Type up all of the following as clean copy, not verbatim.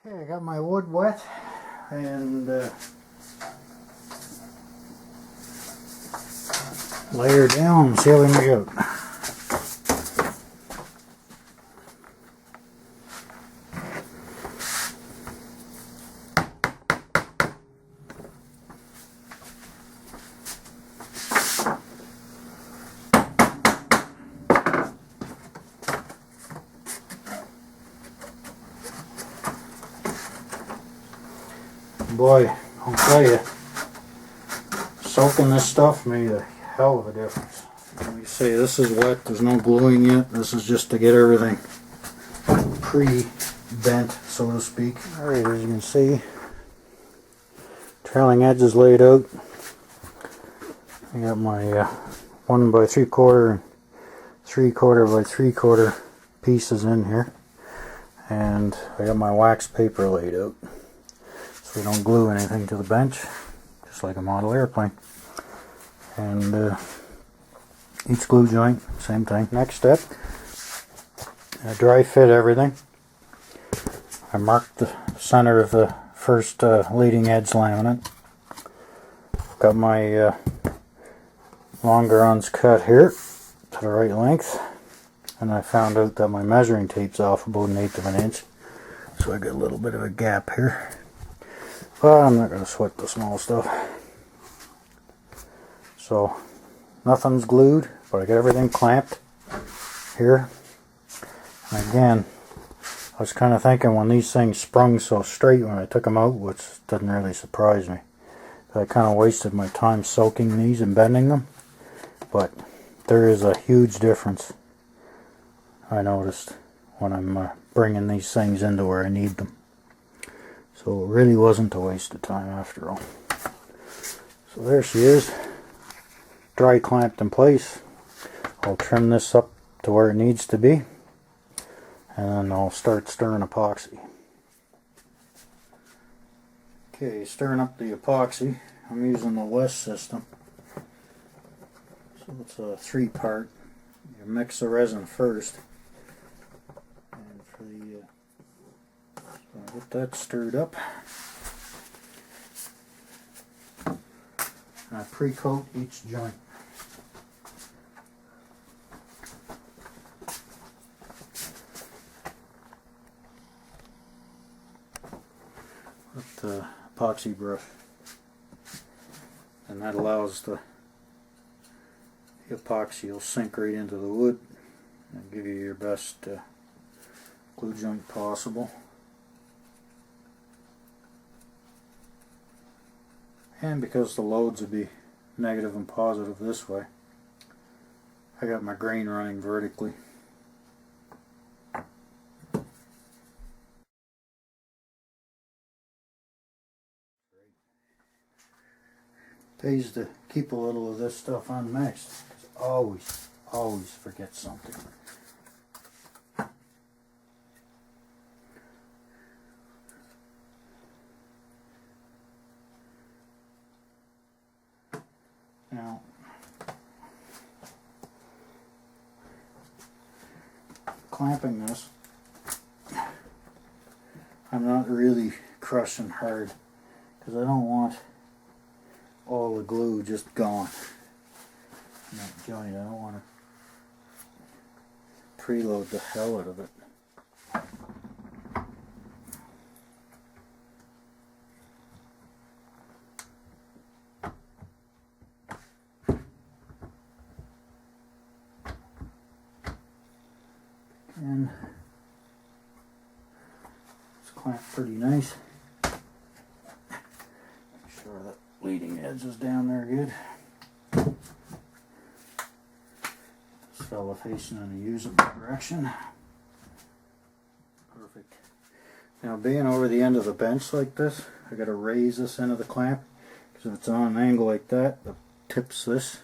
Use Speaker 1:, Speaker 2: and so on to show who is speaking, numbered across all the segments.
Speaker 1: Okay, I got my wood wet and lay her down and see how we make out. Boy, I'll tell you, soaking this stuff made a hell of a difference. Let me see, this is wet, there's no gluing yet. This is just to get everything pre-bent, so to speak. Alright, as you can see, trailing edge is laid out. I got my 1 by 3/4 and 3/4 by 3/4 pieces in here. And I got my wax paper laid out, so we don't glue anything to the bench, just like a model airplane. And each glue joint, same thing. Next step, I dry fit everything. I marked the center of the first leading edge laminate. Got my longerons cut here to the right length, and I found out that my measuring tape's off about 1/8 of an inch, so I got a little bit of a gap here. But I'm not going to sweat the small stuff. So nothing's glued, but I got everything clamped here. And again, I was kind of thinking when these things sprung so straight when I took them out, which didn't really surprise me. I kind of wasted my time soaking these and bending them. But there is a huge difference, I noticed, when I'm bringing these things into where I need them. So it really wasn't a waste of time after all. So there she is, dry clamped in place. I'll trim this up to where it needs to be, and then I'll start stirring epoxy. Okay, stirring up the epoxy. I'm using the West system. So it's a 3-part. You mix the resin first. And for the so get that stirred up. And I pre-coat each joint. With the epoxy brush. And that allows the epoxy will sink right into the wood and give you your best glue joint possible. And because the loads would be negative and positive this way, I got my grain running vertically. Pays to keep a little of this stuff unmixed, because always forget something. Now, clamping this, I'm not really crushing hard, because I don't want all the glue just gone in that joint. I don't want to preload the hell out of it. And it's clamped pretty nice. Make sure that leading edge is down there good. This fella facing in a usable direction. Perfect. Now, being over the end of the bench like this, I got to raise this end of the clamp, because if it's on an angle like that, it tips this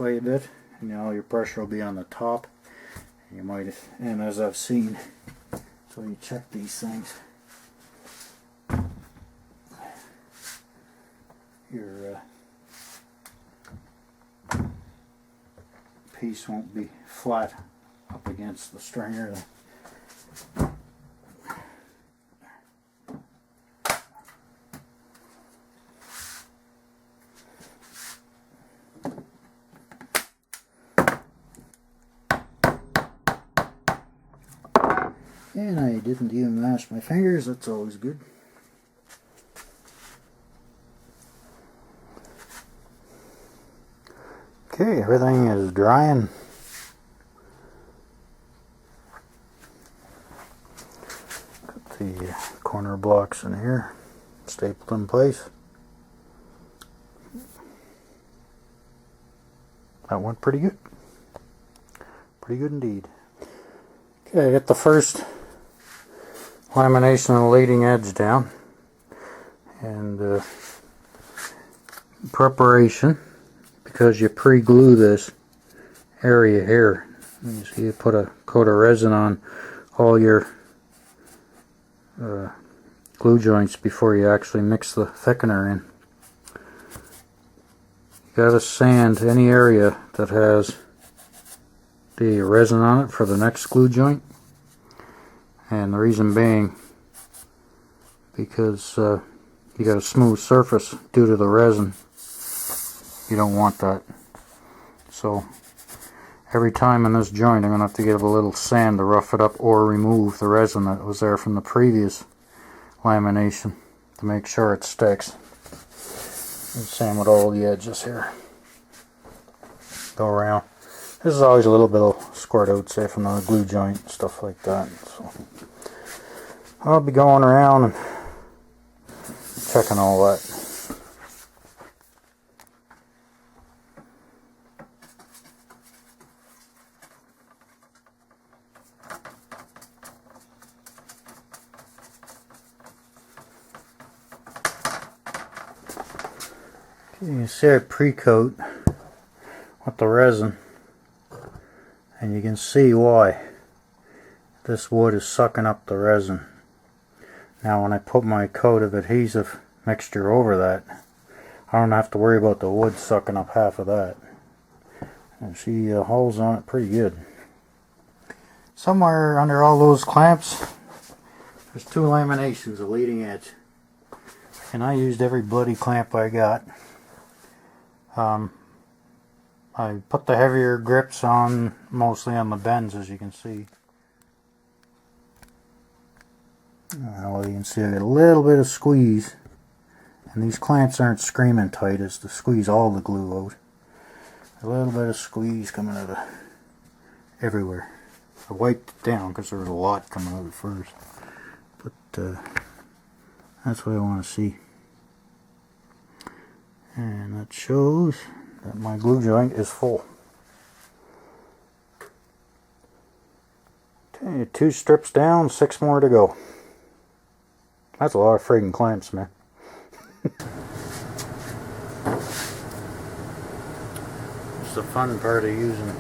Speaker 1: way a bit, and now your pressure will be on the top. You might, and as I've seen, so you check these things. Your piece won't be flat up against the stringer. And I didn't even mash my fingers, that's always good. Okay, everything is drying. Got the corner blocks in here, stapled in place. That went pretty good. Pretty good indeed. Okay, I got the first lamination on the leading edge down. And preparation, because you pre-glue this area here. You see, you put a coat of resin on all your glue joints before you actually mix the thickener in. You gotta sand any area that has the resin on it for the next glue joint, and the reason being because you got a smooth surface due to the resin. You don't want that. So every time in this joint I'm going to have to give a little sand to rough it up or remove the resin that was there from the previous lamination to make sure it sticks. And same with all the edges here. Go around. This is always a little bit of squirt out, say from the glue joint and stuff like that. So I'll be going around and checking all that. You can see I pre-coat with the resin, and you can see why this wood is sucking up the resin. Now when I put my coat of adhesive mixture over that, I don't have to worry about the wood sucking up half of that. And she holds on it pretty good. Somewhere under all those clamps there's two laminations, a leading edge, and I used every bloody clamp I got. I put the heavier grips on mostly on the bends, as you can see. Well, you can see I got a little bit of squeeze, and these clamps aren't screaming tight as to squeeze all the glue out. A little bit of squeeze coming out of everywhere. I wiped it down because there was a lot coming out at first, but that's what I want to see. And that shows that my glue joint is full. Okay, 2 strips down, 6 more to go. That's a lot of friggin' clamps, man. It's the fun part of using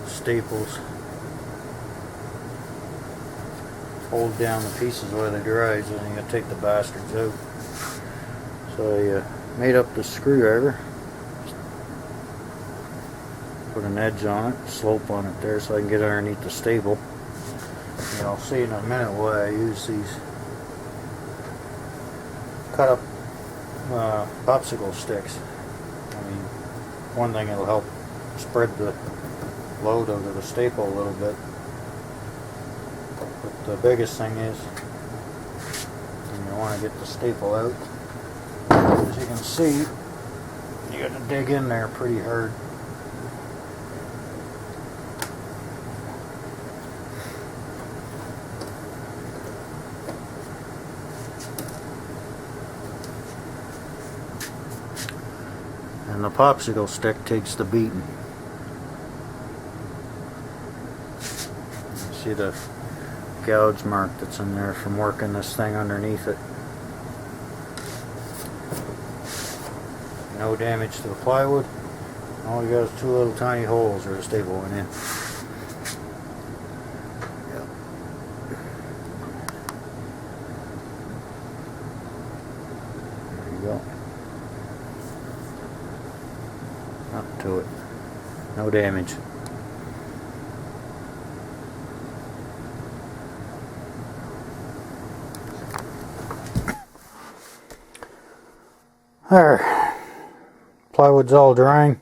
Speaker 1: staples. Hold down the pieces while they dry, so then you gotta take the bastards out. So I made up the screwdriver, put an edge on it, slope on it there so I can get underneath the staple. And I'll see in a minute why I use these cut up popsicle sticks. I mean, one thing, it'll help spread the load out of the staple a little bit. But the biggest thing is, you want to get the staple out. As you can see, you got to dig in there pretty hard. And the popsicle stick takes the beating. See the gouge mark that's in there from working this thing underneath it. No damage to the plywood. All you got is 2 little tiny holes where the staple went in. Yep. There you go. Up to it. No damage. There. Plywood's all drying,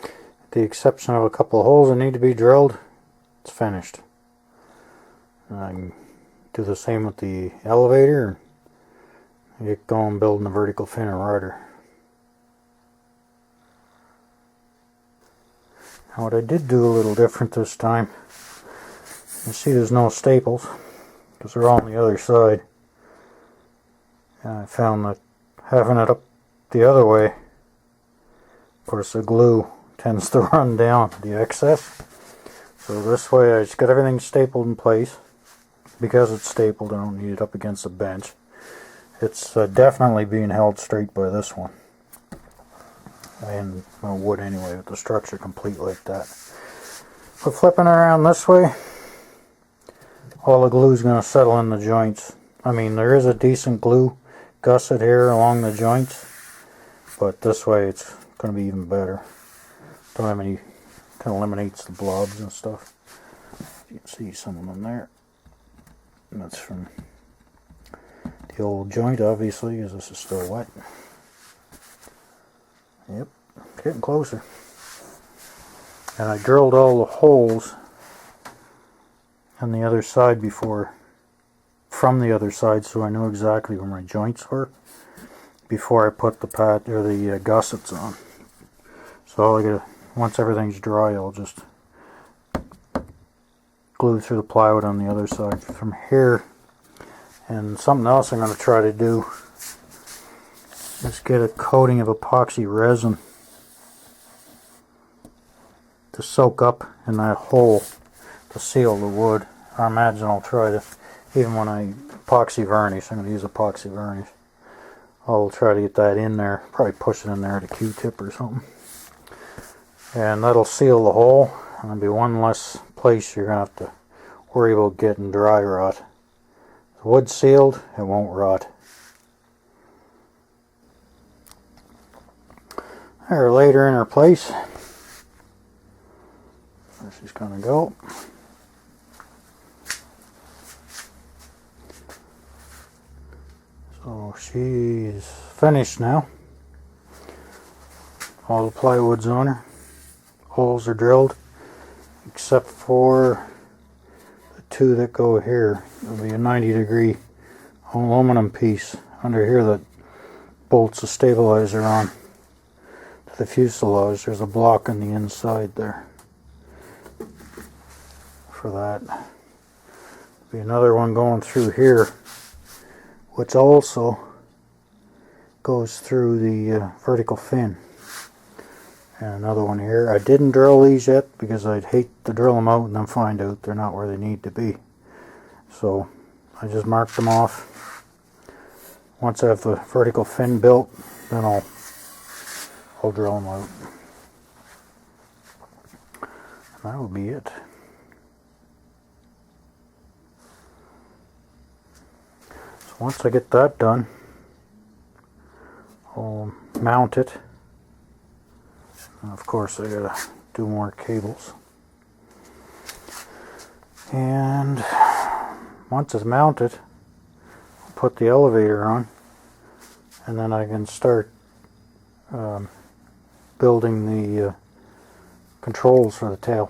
Speaker 1: with the exception of a couple of holes that need to be drilled. It's finished. And I can do the same with the elevator and get going building the vertical fin and rudder. Now what I did do a little different this time, you see there's no staples because they're all on the other side. And I found that having it up the other way, of course the glue tends to run down the excess. So this way I just got everything stapled in place. Because it's stapled, I don't need it up against the bench. It's definitely being held straight by this one. And well, wood anyway, with the structure complete like that. But flipping around this way, all the glue is going to settle in the joints. I mean, there is a decent glue gusset here along the joints, but this way it's going to be even better. Don't have any, kind of eliminates the blobs and stuff. You can see some of them there. And that's from the old joint, obviously, because this is still wet. Yep, getting closer. And I drilled all the holes on the other side from the other side, so I know exactly where my joints were before I put the the gussets on. So all I gotta, once everything's dry, I'll just glue through the plywood on the other side from here. And something else I'm going to try to do is get a coating of epoxy resin to soak up in that hole to seal the wood. I imagine I'll try to, even when I epoxy varnish, I'm going to use epoxy varnish, I'll try to get that in there, probably push it in there with a Q-tip or something. And that'll seal the hole, and there'll be one less place you're going to have to worry about getting dry rot. The wood's sealed, it won't rot. There, laid her in her place. There she's going to go. So she's finished now. All the plywood's on her. Holes are drilled, except for the two that go here. There'll be a 90-degree aluminum piece under here that bolts the stabilizer on to the fuselage. There's a block on the inside there for that. There'll be another one going through here, which also goes through the vertical fin. And another one here. I didn't drill these yet because I'd hate to drill them out and then find out they're not where they need to be. So I just marked them off. Once I have the vertical fin built, then I'll drill them out. And that will be it. So once I get that done, I'll mount it. And of course I gotta do more cables. And once it's mounted, I'll put the elevator on, and then I can start building the controls for the tail.